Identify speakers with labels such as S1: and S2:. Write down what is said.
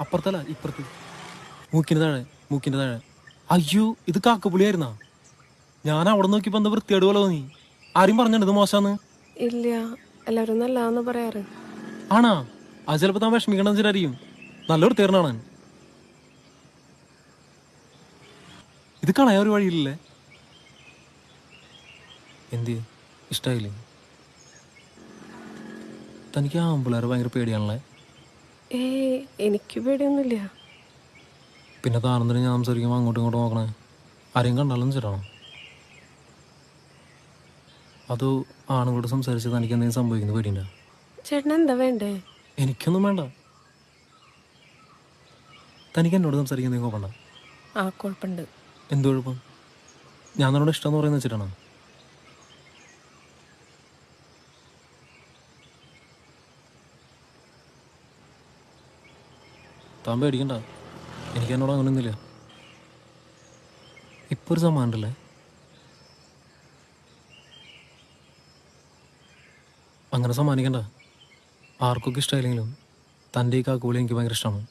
S1: അപ്പുറത്തല്ല ഇപ്പുറത്ത്. മൂക്കിന്റെ താഴെ. അയ്യോ, ഇത് കാക്കപ്പുളിയായിരുന്നാ? ഞാൻ അവിടെ നോക്കിയപ്പോ എന്താ വൃത്തിയേട് പോലെ തോന്നി. ആരും പറഞ്ഞിട്ട് ഇത് മോശാന്ന്?
S2: ഇല്ല, എല്ലാവരും നല്ലതാന്ന് പറയാറ്.
S1: ആണാ? അത് ചിലപ്പോ താൻ വിഷമിക്കണമെന്ന് വെച്ചിട്ടായിരിക്കും. നല്ല വൃത്തിയേടാണ്. ഇത് കളയാൻ ഒരു വഴിയില്ലേ? എന്ത് ഇഷ്ടായില്ലേ? തനിക്ക് ആമ്പിള്ളേരെ ഭയങ്കര പേടിയാണല്ലേ?
S2: എനിക്ക് പേടിയൊന്നുമില്ല.
S1: പിന്നെ താനെന്തിനാ ഞാൻ സംസാരിക്കുമ്പോൾ അങ്ങോട്ടും ഇങ്ങോട്ടും നോക്കണേ? ആരെയും കണ്ടാലും വെച്ചിട്ടാണോ? അതോ ആണുങ്ങളോട് സംസാരിച്ച് തനിക്ക് എന്തെങ്കിലും സംഭവിക്കുന്നത് പേടിയുണ്ടോ?
S2: ചേട്ടൻ എന്താ വേണ്ടേ?
S1: എനിക്കൊന്നും വേണ്ട. തനിക്ക് എന്നോട് സംസാരിക്കാൻ എന്തെങ്കിലും കുഴപ്പമുണ്ടോ?
S2: കുഴപ്പമുണ്ട്.
S1: എന്ത് കുഴപ്പം? ഞാൻ തന്നോട് ഇഷ്ടമെന്ന് പറയുന്നത് വെച്ചിട്ടാണോ? താൻ പേടിക്കണ്ട, എനിക്ക് എന്നോട് അങ്ങനെയൊന്നുമില്ല. ഇപ്പോൾ ഒരു സമ്മാനം ഉണ്ടല്ലേ? അങ്ങനെ സമ്മാനിക്കണ്ട. ആർക്കൊക്കെ ഇഷ്ടമായില്ലെങ്കിലും തൻ്റെ ഈ കാക്കുപോലെ എനിക്ക് ഭയങ്കര ഇഷ്ടമാണ്.